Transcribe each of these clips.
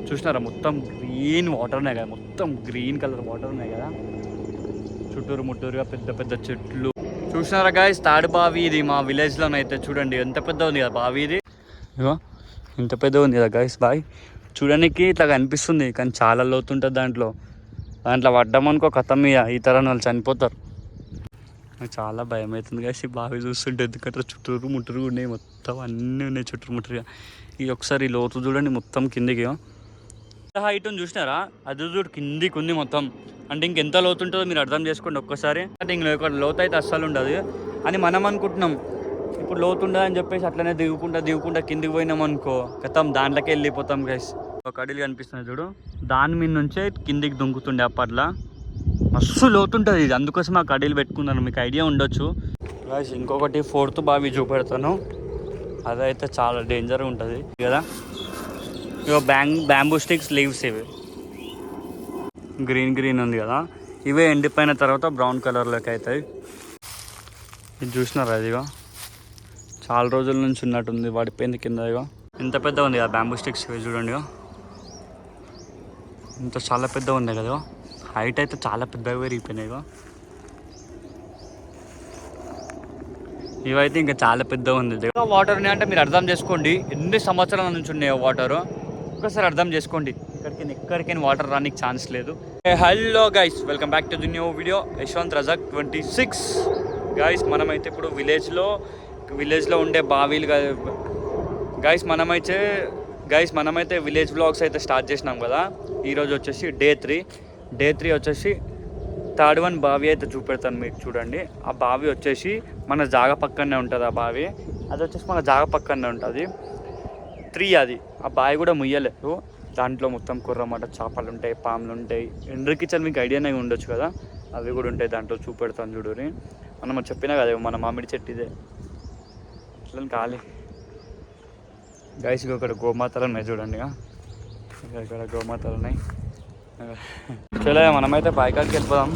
చూసినారా మొత్తం green water ఉన్నాయి కదా, మొత్తం గ్రీన్ కలర్ వాటర్ ఉన్నాయి కదా, చుట్టూరు ముట్టూరుగా పెద్ద పెద్ద చెట్లు. చూసినారా గాయస్, తాడు బావి ఇది మా విలేజ్లోనైతే. చూడండి ఎంత పెద్ద ఉంది కదా బావి ఇది, ఇగో ఇంత పెద్ద ఉంది కదా గాయస్ బావి. చూడడానికి ఇట్లా కనిపిస్తుంది కానీ చాలా లోతుంటుంది దాంట్లో. దాంట్లో పడ్డామనుకో కథం మీద ఈతరాని వాళ్ళు చనిపోతారు. నాకు చాలా భయం అవుతుంది గాయస్ ఈ బావి చూస్తుంటే, ఎందుకంటే చుట్టూరు ముట్టూరు ఉన్నాయి, మొత్తం అన్నీ ఉన్నాయి చుట్టూరు ముట్టూరుగా. ఇది ఒకసారి లోతు చూడండి మొత్తం కిందికి, హైట్ ఉంది చూసినారా, అది చూడు కిందికి ఉంది మొత్తం. అంటే ఇంకెంత లోతు ఉంటుందో మీరు అర్థం చేసుకోండి ఒక్కసారి. అంటే ఇంక లోతు అయితే అస్సలు ఉండదు అని మనం అనుకుంటున్నాం. ఇప్పుడు లోతు ఉండదని చెప్పేసి అట్లనే దిగుకుంటా కిందికి పోయినాం అనుకో కథం దాంట్లోకి వెళ్ళిపోతాం గైస్. ఒక అడవి కనిపిస్తుంది చూడు, దాని మీద నుంచే కిందికి దుంకుతుండే అప్పట్లో. మస్తు లోతుంటుంది ఇది, అందుకోసం ఆ కడీలు పెట్టుకున్నాను, మీకు ఐడియా ఉండొచ్చు గైస్. ఇంకొకటి 4th బావి చూపెడతాను, అదైతే చాలా డేంజర్గా ఉంటుంది కదా. ఇక బ్యాంబూ స్టిక్స్ లీవ్స్ ఇవి గ్రీన్ ఉంది కదా, ఇవే ఎండిపోయిన తర్వాత బ్రౌన్ కలర్లోకి అవుతాయి. ఇది చూసినారా, అదిగో చాలా రోజుల నుంచి ఉన్నట్టుంది, పడిపోయింది కింద. ఇగో ఇంత పెద్ద ఉంది కదా బ్యాంబూ స్టిక్స్, ఇవి చూడండి ఇంత చాలా పెద్ద ఉంది కదా, హైట్ అయితే చాలా పెద్దగా పెరిగిపోయినాయి. ఇవైతే ఇంకా చాలా పెద్దగా ఉంది. వాటర్ ఉన్నాయంటే మీరు అర్థం చేసుకోండి ఎన్ని సంవత్సరాల నుంచి ఉన్నాయో వాటర్, ఒకసారి అర్థం చేసుకోండి. ఎక్కడికైనా వాటర్ రానికి ఛాన్స్ లేదు. Hello guys, welcome back to the new video. Yashwant Razak 26 guys. మనమైతే ఇప్పుడు విలేజ్లో ఉండే బావిలు గైస్, మనమైతే విలేజ్ బ్లాగ్స్ అయితే స్టార్ట్ చేసినాం కదా. ఈరోజు వచ్చేసి డే 3 వచ్చేసి థర్డ్ వన్ బావి అయితే చూపెడతాను మీకు. చూడండి, ఆ బావి వచ్చేసి మన జాగ పక్కనే ఉంటుంది. ఆ బావి అది వచ్చేసి మన జాగ పక్కనే ఉంటుంది. 3 అది. ఆ బావి కూడా ముయ్యలేదు, దాంట్లో మొత్తం కుర్రమాట చేపలు ఉంటాయి, పాములు ఉంటాయి, ఎండ్రికిచ్చలు మీకు ఐడియానే ఉండొచ్చు కదా, అవి కూడా ఉంటాయి దాంట్లో. చూపెడతాను చూడుని. మనం చెప్పినా కదా మన మామిడి చెట్టు ఇదే, అట్లా కాలి గైస్. ఇక్కడ గోమాతలు ఉన్నాయి చూడండి, ఇక్కడ గోమాతలు ఉన్నాయి. చలో మనమైతే బాయికాడికి వెళ్ళిపోదాం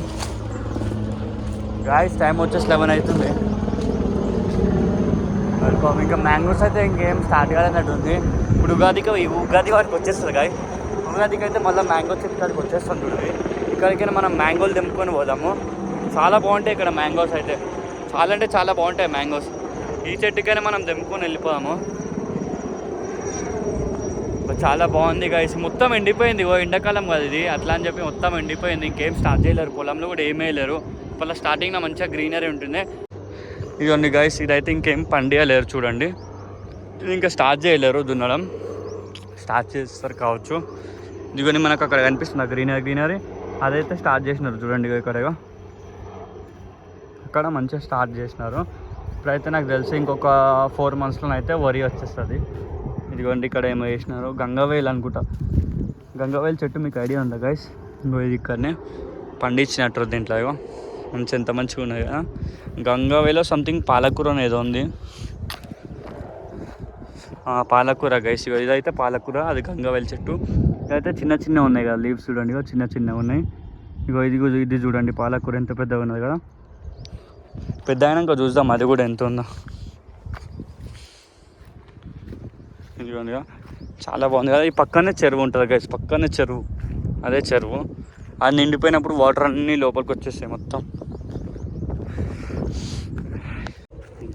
గాయస్. టైం వచ్చేసి 11 అవుతుంది. ఇంకా మ్యాంగోస్ అయితే ఇంకేం స్టార్ట్ కాదన్నట్టు ఉంది. ఇప్పుడు ఉగాది వారికి వచ్చేస్తుంది గాయస్. ఉగాదికి అయితే మళ్ళీ మ్యాంగో చెట్టు కాడికి వచ్చేస్తాం చూడండి. ఇక్కడికైనా మనం మ్యాంగోలు తెంపుకొని పోదాము. చాలా బాగుంటాయి ఇక్కడ మ్యాంగోస్ అయితే, చాలా అంటే చాలా బాగుంటాయి మ్యాంగోస్. ఈ చెట్టుకైనా మనం తెంపుకొని వెళ్ళిపోదాము. చాలా బాగుంది గైస్. మొత్తం ఎండిపోయింది, ఎండాకాలం కదా ఇది, అట్లా అని చెప్పి మొత్తం ఎండిపోయింది. ఇంకేం స్టార్ట్ చేయలేరు, పొలంలో కూడా ఏమీ వేయలేరు. మళ్ళీ స్టార్టింగ్లో మంచిగా గ్రీనరీ ఉంటుంది. ఇదిగోండి గైస్, ఇదైతే ఇంకేం పండియలేరు చూడండి. ఇది ఇంకా స్టార్ట్ చేయలేరు దున్నడం, స్టార్ట్ చేస్తారు కావచ్చు. ఇదిగోని మనకు అక్కడ కనిపిస్తుంది గ్రీనరీ, అదైతే స్టార్ట్ చేసినారు చూడండి. ఇక్కడ అక్కడ మంచిగా స్టార్ట్ చేసినారు. ఇప్పుడైతే నాకు తెలిసి ఇంకొక 4 monthsలో అయితే వరి వచ్చేస్తుంది. ఇదిగోండి ఇక్కడ ఏమో వేసినారు, గంగవేల్ అనుకుంటా. గంగవేల్ చెట్టు మీకు ఐడియా ఉందా గైస్? ఇంకో ఇది ఇక్కడనే పండించినట్టు దీంట్లో. ఇగో మంచి ఎంత మంచిగా ఉన్నాయి కదా. గంగవేలో సంథింగ్ పాలకూర ఏదో ఉంది, పాలకూర గైస్. ఇదైతే పాలకూర, అది గంగవేల్ చెట్టు. ఇదైతే చిన్న ఉన్నాయి కదా లీవ్స్ చూడండి, చిన్న ఉన్నాయి. ఇది చూడండి పాలకూర ఎంత పెద్దగా ఉన్నది కదా. పెద్ద అయినాక చూద్దాం అది కూడా ఎంత ఉందో. ఇదిగోండి, చాలా బాగుంది కదా. ఈ పక్కనే చెరువు ఉంటుంది గైస్, పక్కనే చెరువు, అదే చెరువు. అది నిండిపోయినప్పుడు వాటర్ అన్నీ లోపలికి వచ్చేస్తాయి మొత్తం.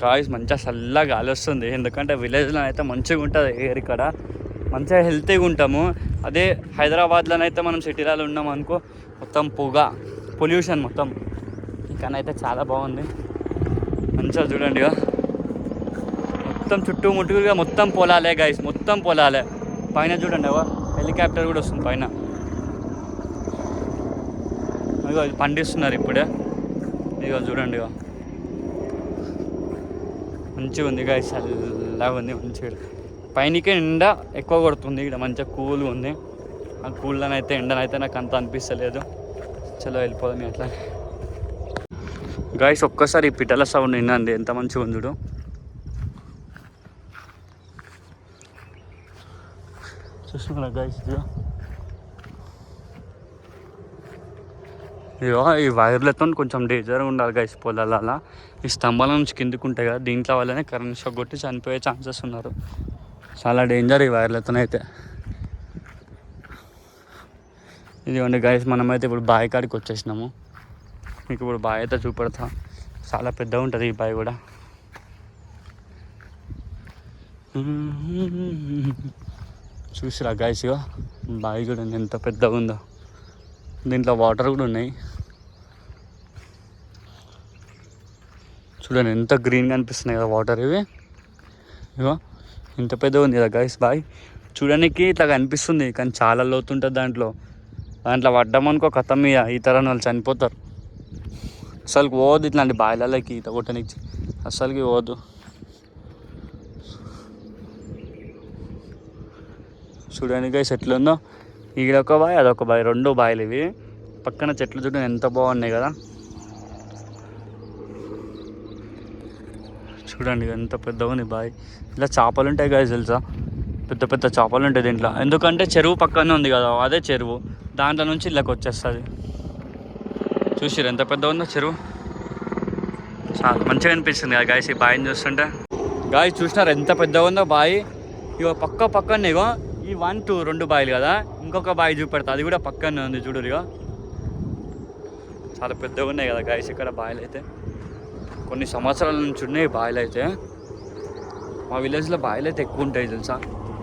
గాయస్ మంచిగా చల్లగా గాలి వస్తుంది, ఎందుకంటే విలేజ్లో అయితే మంచిగా ఉంటుంది ఎయిర్. ఇక్కడ మంచిగా హెల్తీగా ఉంటాము. అదే హైదరాబాద్లోనైతే మనం సిటీలలో ఉన్నాం అనుకో, మొత్తం పొల్యూషన్ మొత్తం. ఇక్కడైతే చాలా బాగుంది, మంచిగా చూడండి. మొత్తం చుట్టూ ముట్టుగా మొత్తం పొలాలే గైస్, మొత్తం పొలాలే. పైన చూడండి హెలికాప్టర్ కూడా వస్తుంది పైన. ఇగో ఇది పండిస్తున్నారు ఇప్పుడే. ఇగో చూడండి, మంచిగా ఉంది గైస్, చల్లగా ఉంది మంచిగా. పైనకే ఎండ ఎక్కువ కొడుతుంది, ఇక్కడ మంచిగా కూల్గా ఉంది. ఆ కూల్లోనైతే ఎండనైతే నాకు అంత అనిపిస్తలేదు. చలో వెళ్ళిపోదాం అట్లా గైస్. ఒక్కసారి పిట్టల సౌండ్ వినండి, ఎంత మంచిగా ఉంది చూడు. చూస్తున్నారా గైస్? ఇగో ఈ వైర్లతో కొంచెం డేంజర్గా ఉండాలి గైస్ పొలాల. ఈ స్తంభాల నుంచి కిందికి ఉంటాయి కదా, దీంట్లో వల్లనే కరెంట్ షాక్ కొట్టి చనిపోయే ఛాన్సెస్ ఉన్నారు. చాలా డేంజర్ ఈ వైర్లతో అయితే. ఇదిగోండి గైస్, మనమైతే ఇప్పుడు బావి కాడికి వచ్చేసినాము. మీకు ఇప్పుడు బావి అయితే చూపెడతా. చాలా పెద్దగా ఉంటుంది ఈ బావి కూడా. చూసిరా గైస్, ఇగో బావి కూడా ఎంత పెద్దగా ఉందో. దీంట్లో వాటర్ కూడా ఉన్నాయి. చూడండి ఎంత గ్రీన్గా అనిపిస్తున్నాయి కదా వాటర్ ఇవి. ఇగో ఇంత పెద్దగా ఉంది కదా గైస్ బావి. చూడడానికి ఇట్లా కనిపిస్తుంది కానీ చాలా లోతుంటుంది దాంట్లో. దాంట్లో పడ్డామనుకో కథం మీద ఈతరాని వాళ్ళు చనిపోతారు. అసలుకి పోవద్దు ఇట్లాంటి బావిలకి ఈత కొట్టనికి, అసలుకి పోవద్దు. చూడండి గైస్ ఎట్లుందో. ఈడొక బావి అదొక బావి, 2 బావిలు ఇవి. పక్కన చెట్లు చూడండి ఎంత బాగున్నాయి కదా. చూడండి ఎంత పెద్దగా ఉంది బావి. ఇలా చేపలు ఉంటాయి గైస్ తెలుసా, పెద్ద పెద్ద చేపలు ఉంటాయి దీంట్లో. ఎందుకంటే చెరువు పక్కనే ఉంది కదా, అదే చెరువు, దాంట్లో నుంచి ఇళ్ళకి వచ్చేస్తుంది. చూసిరు ఎంత పెద్దగా ఉందో చెరువు. చాలా మంచిగా అనిపిస్తుంది కదా గాయస్ ఈ బావిని చూస్తుంటే. గాయస్ చూసినారు ఎంత పెద్దగా ఉందో బావి. ఇగో పక్కనే ఇగో ఈ 1, 2 2 బావిలు కదా, ఇంకొక బావి చూపెడతా, అది కూడా పక్కనే ఉంది చూడు. ఇగో చాలా పెద్దగా ఉన్నాయి కదా గాయస్ ఇక్కడ బావిలు అయితే. కొన్ని సంవత్సరాల నుంచి ఉన్నాయి బావిలు అయితే. మా విలేజ్లో బావిలు అయితే ఎక్కువ ఉంటాయి తెలుసా,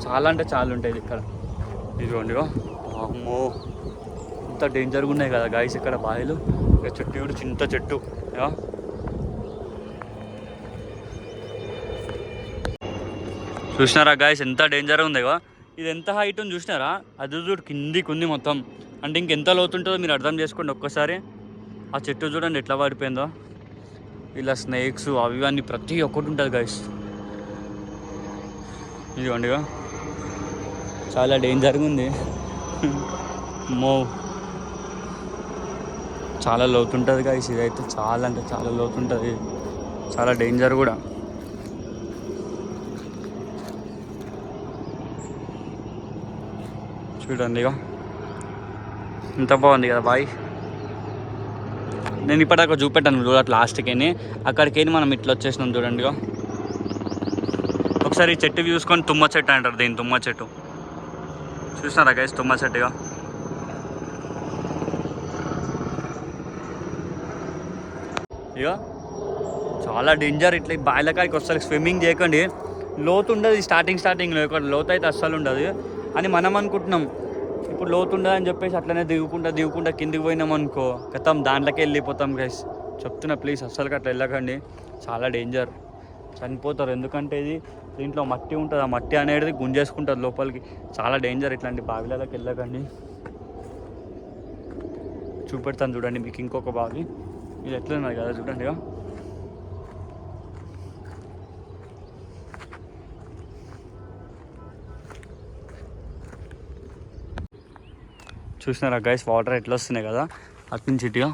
చాలా అంటే చాలా ఉంటాయి ఇక్కడ. ఇదిగోండి అమ్మో ఇంత డేంజర్గా ఉన్నాయి కదా గాయస్ ఇక్కడ బావిలు. ఇక చెట్టు కూడా చింత చెట్టు. చూసినారా గాయస్ ఎంత డేంజర్గా ఉంది. ఇది ఎంత హైట్ ఉంది చూసినారా, అది చూడు కిందికి ఉంది మొత్తం. అంటే ఇంకెంత లోతుంటుందో మీరు అర్థం చేసుకోండి ఒక్కసారి. ఆ చెట్టు చూడండి ఎట్లా పడిపోయిందో. ఇలా స్నేక్స్ అవి అన్నీ ప్రతి ఒక్కటి ఉంటుంది గాయస్. ఇదిగోండి చాలా డేంజర్గా ఉంది. మో చాలా లోతుంటుంది గాయస్ ఇదైతే, చాలా అంటే చాలా లోతుంటుంది, చాలా డేంజర్ కూడా. చూడండి ఎంత బాగుంది కదా బాయ్. నేను ఇప్పటిదాకా చూపెట్టాను చూడ లాస్ట్కి, అక్కడికి మనం ఇట్లా వచ్చేసినాం చూడండి. ఒకసారి ఈ చెట్టు చూసుకొని తుమ్మ చెట్టు అంటారు దీన్ని, తుమ్మ చెట్టు. చూసినారా గైస్ తుమ్మ చెట్టుగా. ఇక చాలా డేంజర్. ఇట్లా బాయిల కాడికి వస్తారు, స్విమ్మింగ్ చేయకండి, లోతు ఉండదు స్టార్టింగ్లో. ఇక్కడ లోతు అయితే అస్సలు ఉండదు అని మనం అనుకుంటున్నాం. ఇప్పుడు లోతు ఉండదు అని చెప్పేసి అట్లనే దిగుకుంటా కిందికి పోయినాం అనుకో కథం దాంట్లోకి వెళ్ళిపోతాం గైస్. చెప్తున్నా ప్లీజ్ అస్సలుకి అట్లా వెళ్ళకండి, చాలా డేంజర్, చనిపోతారు. ఎందుకంటే ఇది దీంట్లో మట్టి ఉంటుంది, ఆ మట్టి అనేది గుంజేసుకుంటుంది లోపలికి, చాలా డేంజర్. ఇట్లాంటి బావిలలోకి వెళ్ళకండి. చూపెడతాను చూడండి మీకు ఇంకొక బావి. ఇది ఎట్లున్నది కదా చూడండి. చూసినారా గైస్ వాటర్ ఎట్లా వస్తున్నాయి కదా అటు నుంచి ఇటుగా.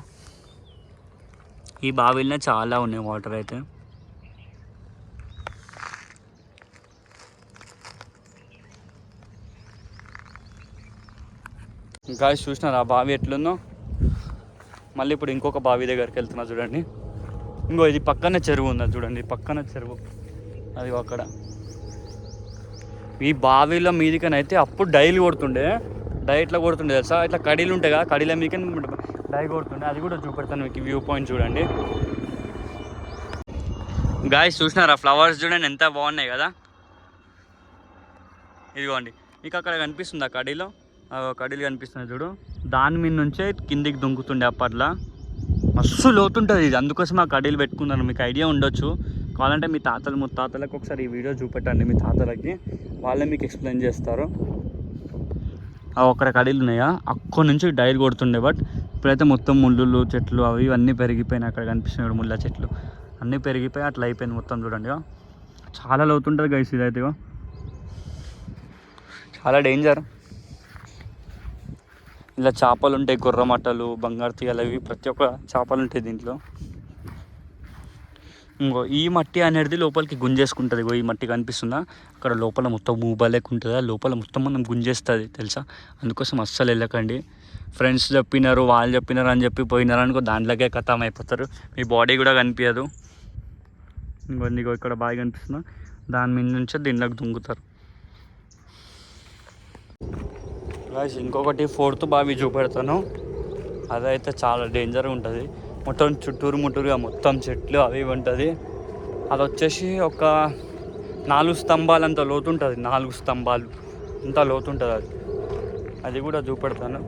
ఈ బావిలోనే చాలా ఉన్నాయి వాటర్ అయితే. గాయస్ చూసినారా ఆ బావి ఎట్లుందో. మళ్ళీ ఇప్పుడు ఇంకొక బావి దగ్గరికి వెళ్తున్నా చూడండి. ఇంకో ఇది పక్కనే చెరువు ఉన్నది చూడండి, పక్కన చెరువు అది అక్కడ. ఈ బావిలో మీదికనైతే అప్పుడు డైలీ కొడుతుండే తెలుసా. ఇట్లా కడీలు ఉంటాయి కదా, కడీల మీదకి డై కొడుతుండే. అది కూడా చూపెడతాను మీకు, వ్యూ పాయింట్ చూడండి. గాయస్ చూసినారా ఫ్లవర్స్ చూడండి ఎంత బాగున్నాయి కదా. ఇదిగోండి మీకు అక్కడ కనిపిస్తుంది ఆ కడీలో, కడీలు కనిపిస్తుంది చూడు, దాని మీద నుంచే కిందికి దుంకుతుండే అప్పట్లో. మస్తు లోతుంటుంది ఇది, అందుకోసం ఆ కడీలు పెట్టుకున్నాను. మీకు ఐడియా ఉండొచ్చు, కావాలంటే మీ ముత్తాతలకు ఒకసారి ఈ వీడియో చూపెట్టండి మీ తాతలకి, వాళ్ళే మీకు ఎక్స్ప్లెయిన్ చేస్తారు. అక్కడ కడీలు ఉన్నాయా, అక్కడి నుంచి డైల్ కొడుతుండే. బట్ ఇప్పుడైతే మొత్తం ముళ్ళు చెట్లు అవి అన్నీ పెరిగిపోయినాయి. అక్కడ కనిపిస్తున్నాయి ముళ్ళ చెట్లు అన్నీ పెరిగిపోయి అట్లా అయిపోయింది మొత్తం చూడండి. చాలా లోతుంటుంది గైస్ ఇదైతే, చాలా డేంజర్. ఇలా చేపలు ఉంటాయి, గుర్రమట్టలు, బంగారు తీగలు, అవి ప్రతి ఒక్క చేపలు ఉంటాయి దీంట్లో. ఇంకో ఈ మట్టి అనేది లోపలికి గుంజేసుకుంటుంది. ఈ మట్టి కనిపిస్తుందా అక్కడ లోపల మొత్తం మూబలేక ఉంటుంది, లోపల మొత్తం మనం గుంజేస్తుంది తెలుసా. అందుకోసం అస్సలు వెళ్ళకండి. ఫ్రెండ్స్ చెప్పినారు వాళ్ళు చెప్పినారు అని చెప్పి పోయినారు అనుకో దాంట్లోకే ఖతం అయిపోతారు, మీ బాడీ కూడా కనిపించదు. ఇంకో ఇక్కడ బాగా కనిపిస్తుందా, దాని మీద నుంచే దీంట్లోకి దుంగుతారు. గాయ్స్ ఇంకొకటి 4th బావి చూపెడతాను. అదైతే చాలా డేంజర్గా ఉంటుంది. మొత్తం చుట్టూరుగా మొత్తం చెట్లు అవి ఉంటుంది. అది వచ్చేసి ఒక 4 స్తంభాలు అంత లోతు ఉంటుంది. 4 స్తంభాలు అంత లోతు ఉంటుంది అది. అది కూడా చూపెడతాను.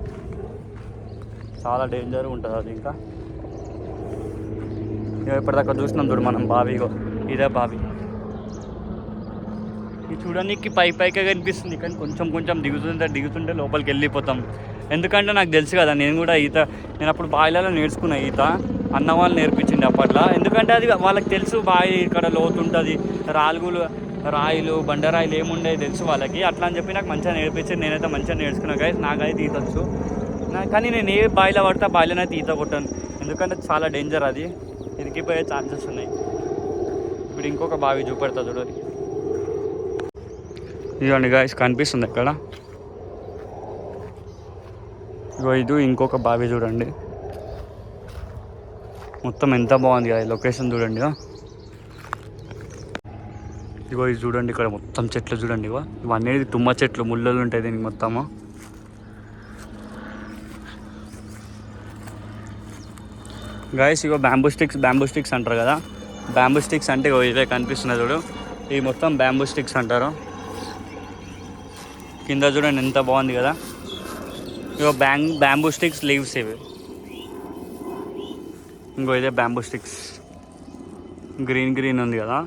చాలా డేంజర్గా ఉంటుంది అది. ఇంకా ఇప్పటిదాకా చూసినాం చూడు మనం బావి. ఇదే బావి. ఇది చూడడానికి పైకే కనిపిస్తుంది, కానీ కొంచెం దిగుతుంటే లోపలికి వెళ్ళిపోతాం. ఎందుకంటే నాకు తెలుసు కదా, నేను అప్పుడు బావిలలో నేర్చుకున్నా ఈత. అన్న వాళ్ళు నేర్పించింది అప్పట్లో. ఎందుకంటే అది వాళ్ళకి తెలుసు బావి ఇక్కడ లోతు ఉంటుంది, రాయిలు బండరాయిలు ఏముండేవి తెలుసు వాళ్ళకి. అట్లా అని చెప్పి నాకు మంచిగా నేర్పించి నేనైతే మంచిగా నేర్చుకున్నా గైస్. నాకైతే ఈత వచ్చు. కానీ నేను ఏ బావిలో పడితే ఆ బావిలోనైతే ఈత కొట్టాను. ఎందుకంటే చాలా డేంజర్, అది ఇరికిపోయే ఛాన్సెస్ ఉన్నాయి. ఇప్పుడు ఇంకొక బావి చూపెడతా చూడండి. ఇదిగోండి గాయస్, కనిపిస్తుంది ఇక్కడ. ఇది ఇంకొక బావి చూడండి. మొత్తం ఎంత బాగుంది కదా లొకేషన్ చూడండి. ఇగో ఇది చూడండి, ఇక్కడ మొత్తం చెట్లు చూడండి. ఇవన్నీ తుమ్మ చెట్లు, ముళ్ళలు ఉంటాయి దీనికి మొత్తము. గాయస్ ఇగో బ్యాంబూ స్టిక్స్ అంటారు కదా. బ్యాంబూ స్టిక్స్ అంటే ఇవే కనిపిస్తున్నాయి చూడు, ఇవి మొత్తం బ్యాంబూ స్టిక్స్ అంటారు. కింద చూడండి ఎంత బాగుంది కదా. ఇగో బ్యాంబూ స్టిక్స్ లీవ్స్ ఇవి. ఇంకో ఇదే బ్యాంబూ స్టిక్స్, గ్రీన్ ఉంది కదా.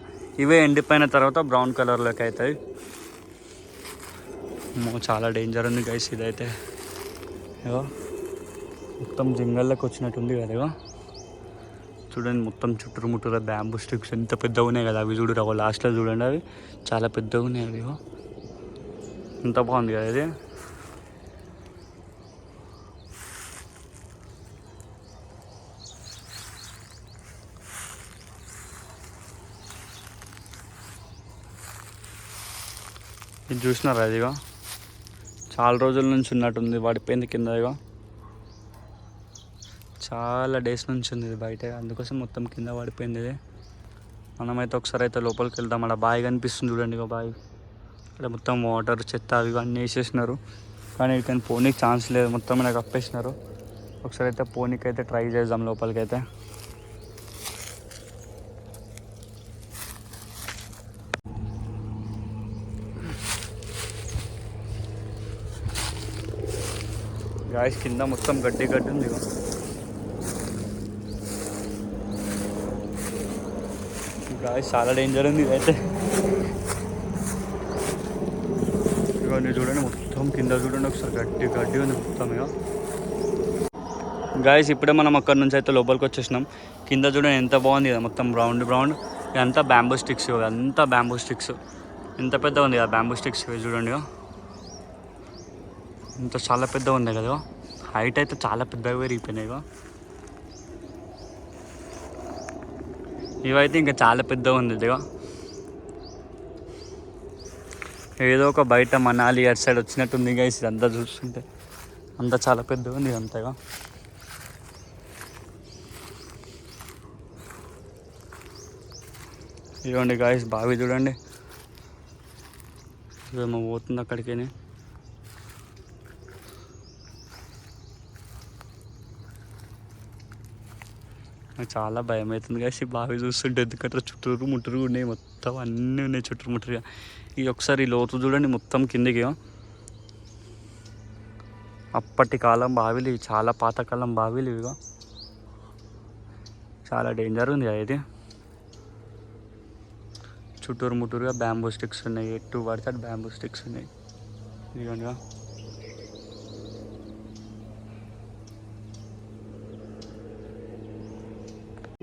ఇవే ఎండిపోయిన తర్వాత బ్రౌన్ కలర్లోకి అవుతాయి. చాలా డేంజర్ ఉంది గైస్ ఇదైతే. ఇగో మొత్తం జంగల్లోకి వచ్చినట్టుంది కదా. ఇగో చూడండి, మొత్తం చుట్టూముట్టూరా బ్యాంబూ స్టిక్స్ ఎంత పెద్దగా ఉన్నాయి కదా. అవి చూడరు, లాస్ట్లో చూడండి, అవి చాలా పెద్దగా ఉన్నాయి. అవి ఎంత బాగుంది కదా ఇది. ఇది చూసినారా, అదిగో చాలా రోజుల నుంచి ఉన్నట్టుంది, పడిపోయింది కింద. ఇగో చాలా డేస్ నుంచి ఉంది ఇది బయట, అందుకోసం మొత్తం కింద పడిపోయింది ఇది. మనమైతే ఒకసారి అయితే లోపలికి వెళ్దాం. అక్కడ బావి కనిపిస్తుంది చూడండి. ఇక బావి ఇక్కడ మొత్తం వాటర్, చెత్త అవి అన్నీ వేసేసినారు. కానీ ఇక్కడ పోనీకి ఛాన్స్ లేదు, మొత్తం నాకు కప్పేసినారు. ఒకసారి అయితే పోనీకి అయితే ట్రై చేద్దాం లోపలికి అయితే. గాయస్ కింద మొత్తం గడ్డి ఉంది. గాయస్ చాలా డేంజర్ ఉంది అయితే. ఇవన్నీ చూడండి, మొత్తం కింద చూడండి ఒకసారి, గడ్డి ఉంది మొత్తం. ఇక గాయస్ ఇప్పుడే మనం అక్కడ నుంచి అయితే లోపలికి వచ్చేసినాం. కింద చూడండి ఎంత బాగుంది కదా, మొత్తం రౌండ్ ఇదంతా బ్యాంబూ స్టిక్స్. అంతా బ్యాంబూ స్టిక్స్ ఎంత పెద్ద ఉంది కదా బ్యాంబూ స్టిక్స్. చూడండి ఇంత చాలా పెద్దగా ఉన్నాయి కదా. హైట్ అయితే చాలా పెద్దగా పెరిగిపోయినాయి. ఇవైతే ఇంకా చాలా పెద్దగా ఉంది. ఇదిగో ఏదో ఒక బయట మనాలి అటు సైడ్ వచ్చినట్టుంది గైస్. ఇదంతా చూస్తుంటే అంతా చాలా పెద్దగా ఉంది అంతగా. ఇదిగోండి గాయస్ బావి చూడండి, ఇవేమో పోతుంది అక్కడికి. నాకు చాలా భయం అవుతుంది గాయస్ ఈ బావి చూస్తుంటే. ఎందుకంటే చుట్టూరు ఉన్నాయి, మొత్తం అన్నీ ఉన్నాయి చుట్టూరుగా. ఈ ఒకసారి లోతు చూడండి మొత్తం కిందికి. అప్పటి కాలం బావిలు ఇవి, చాలా పాతకాలం బావిలు ఇవిగా. చాలా డేంజర్ ఉంది కదా ఇది. చుట్టూరుగా బ్యాంబూ స్టిక్స్ ఉన్నాయి, ఎటు పడితే అటు బ్యాంబూ స్టిక్స్ ఉన్నాయి. ఇదిగోండిగా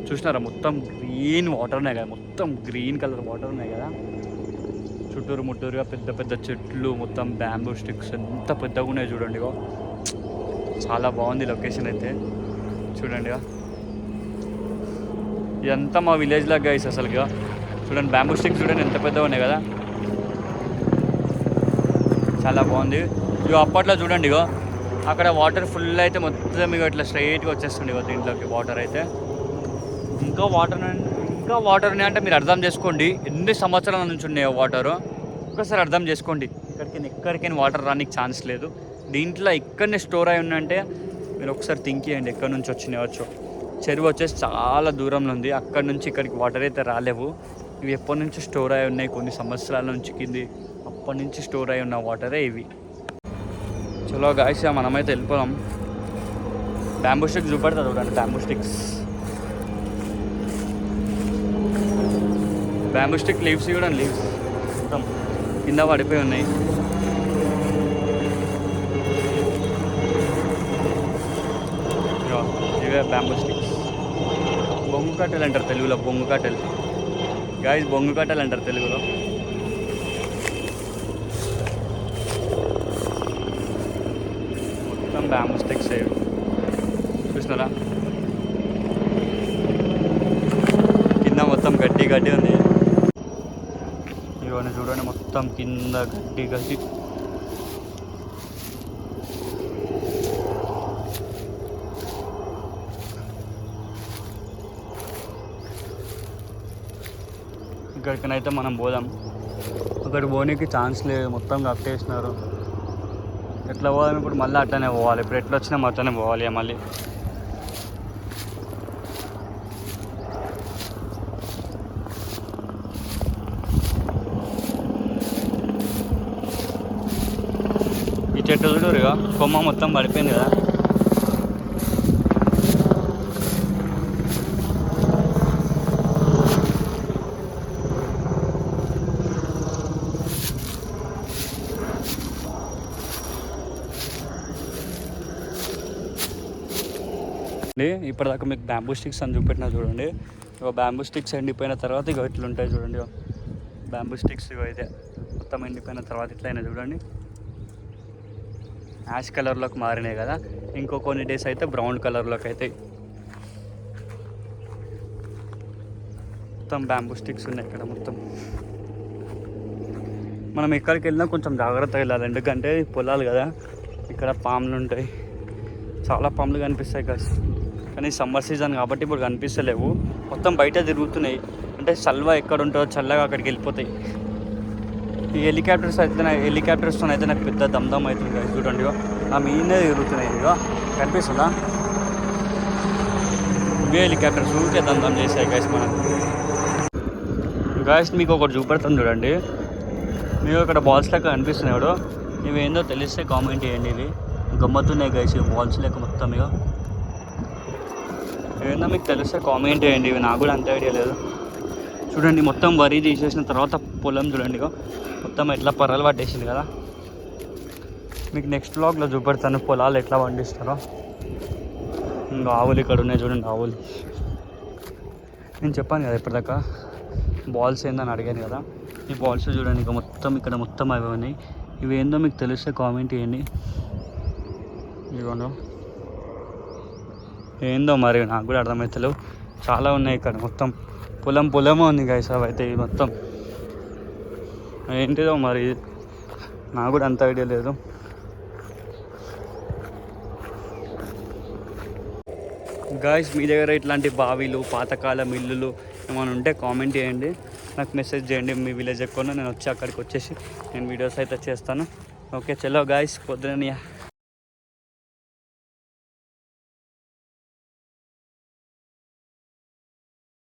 చూసినారా, మొత్తం గ్రీన్ వాటర్ ఉన్నాయి కదా, మొత్తం గ్రీన్ కలర్ వాటర్ ఉన్నాయి కదా. చుట్టూరుగా పెద్ద చెట్లు, మొత్తం బ్యాంబూ స్టిక్స్ ఎంత పెద్దగా ఉన్నాయి చూడండి. చాలా బాగుంది లొకేషన్ అయితే చూడండి. ఇదంతా మా విలేజ్ లాగా గైస్ అసలుగా. చూడండి బ్యాంబూ స్టిక్స్ చూడండి ఎంత పెద్దగా ఉన్నాయి కదా, చాలా బాగుంది. అప్పట్లో చూడండి అక్కడ వాటర్ ఫుల్ అయితే మొత్తం ఇట్లా స్ట్రైట్గా వచ్చేస్తుండే దీంట్లోకి వాటర్ అయితే. ఇంకా వాటర్ ఉన్నాయంటే మీరు అర్థం చేసుకోండి ఎన్ని సంవత్సరాల నుంచి ఉన్నాయో వాటర్. ఒకసారి అర్థం చేసుకోండి, ఎక్కడికైనా వాటర్ రానికి ఛాన్స్ లేదు. దీంట్లో ఇక్కడనే స్టోర్ అయి ఉందంటే మీరు ఒకసారి థింక్ చేయండి ఎక్కడి నుంచి వచ్చినాయో. చెరువు వచ్చేసి చాలా దూరంలో ఉంది, అక్కడ నుంచి ఇక్కడికి వాటర్ అయితే రాలేవు. ఇవి ఎప్పటి నుంచి స్టోర్ అయి ఉన్నాయి, కొన్ని సంవత్సరాల నుంచి కింది అప్పటి నుంచి స్టోర్ అయి ఉన్న వాటరే ఇవి. చలో గాయస్ మనమైతే వెళ్ళిపోదాం. బ్యాంబూ స్టిక్స్ చూపెడతా చూడండి. బ్యాంబూ స్టిక్ లీవ్స్ కూడా లీవ్స్ మొత్తం కింద పడిపోయి ఉన్నాయి. ఇవే బ్యాంబూ స్టిక్స్. బొంగు కట్టెలు అంటారు తెలుగులో, బొంగు కట్టెలు గాయస్, బొంగు కట్టెలు అంటారు తెలుగులో. మొత్తం బ్యాంబూ స్టిక్స్ చూసినారా, కింద మొత్తం గడ్డి ఉంది. ఇవన్నీ చూడండి, మొత్తం కింద గడ్డి. ఇక్కడికనైతే మనం పోదాం. అక్కడికి పోనీకి ఛాన్స్ లేదు, మొత్తం కట్టేసినారు. ఎట్లా పోదాం ఇప్పుడు? మళ్ళీ అట్లనే పోవాలి. ఇప్పుడు ఎట్లా వచ్చినా అట్లనే పోవాలి మళ్ళీ. ఈ చెట్టు చూడురుగా, కొమ్మ మొత్తం పడిపోయింది కదా. ఇప్పటిదాకా మీకు బ్యాంబూ స్టిక్స్ అని చూపెట్టినా చూడండి. ఇక బ్యాంబూ స్టిక్స్ ఎండిపోయిన తర్వాత ఇక ఇట్లా ఉంటాయి చూడండి. బ్యాంబూ స్టిక్స్ ఇక అయితే మొత్తం ఎండిపోయిన తర్వాత ఇట్లయినా చూడండి, యాష్ కలర్లోకి మారినాయి కదా. ఇంకో కొన్ని డేస్ అయితే బ్రౌన్ కలర్లోకి అవుతాయి. మొత్తం బ్యాంబూ స్టిక్స్ ఉన్నాయి ఇక్కడ మొత్తం. మనం ఎక్కడికి వెళ్ళినా కొంచెం జాగ్రత్తగా వెళ్ళాలి, ఎందుకంటే పొలాలు కదా, ఇక్కడ పాములు ఉంటాయి, చాలా పాములు కనిపిస్తాయి కదా. కానీ సమ్మర్ సీజన్ కాబట్టి ఇప్పుడు కనిపిస్తలేవు, మొత్తం బయట తిరుగుతున్నాయి. అంటే చల్వ ఎక్కడ ఉంటుందో చల్లగా అక్కడికి వెళ్ళిపోతాయి. ఈ హెలికాప్టర్స్తో అయితే నాకు పెద్ద దమ్దమ్ అవుతుంది కదా. చూడండి నా మీదే తిరుగుతున్నాయి. ఇక కనిపిస్తుందా? ఇవే హెలికాప్టర్స్ ఊరికే దమ్దమ్ చేసాయి గాయస్. మనం గాయస్ మీకు ఒకటి చూపెడతాను చూడండి. మీకు అక్కడ బాల్స్ లెక్క కనిపిస్తున్నాయి కూడా, ఇవి ఏందో తెలిస్తే కామెంట్ చేయండి. ఇవి గమ్మత్తున్నాయి గాయస్, ఇవి బాల్స్ లెక్క మొత్తం. ఇక ఏదైనా మీకు తెలిస్తే కామెంట్ చేయండి. ఇవి నాకు కూడా అంత ఐడియా లేదు. చూడండి మొత్తం వరి తీసేసిన తర్వాత పొలం చూడండి, ఇక మొత్తం ఎట్లా పర్రలు పట్టేసింది కదా. మీకు నెక్స్ట్ వ్లాగ్లో చూపెడతాను పొలాలు ఎట్లా పండిస్తారో. ఇంకా ఆవులు ఇక్కడ ఉన్నాయి చూడండి, ఆవులు. నేను చెప్పాను కదా ఇప్పటిదాకా బాల్స్ ఏందని అడిగాను కదా. ఈ బాల్స్ చూడండి ఇక మొత్తం ఇక్కడ మొత్తం అవి ఉన్నాయి. ఇవి ఏందో మీకు తెలిస్తే కామెంట్ చేయండి. ఇదిగోండి ఏందో మరి నాకు కూడా అర్థమవుతలేవు, చాలా ఉన్నాయి ఇక్కడ. మొత్తం పొలమే ఉంది గాయస్. అవి అయితే మొత్తం ఏంటిదో మరి నాకు కూడా అంత ఐడియా లేదు. గాయస్ మీ దగ్గర ఇట్లాంటి బావిలు, పాతకాలం ఇల్లులు ఏమైనా ఉంటే కామెంట్ చేయండి, నాకు మెసేజ్ చేయండి. మీ విలేజ్ ఎక్కువ నేను వచ్చి అక్కడికి వచ్చేసి నేను వీడియోస్ అయితే చేస్తాను. ఓకే చలో గాయస్, పొద్దున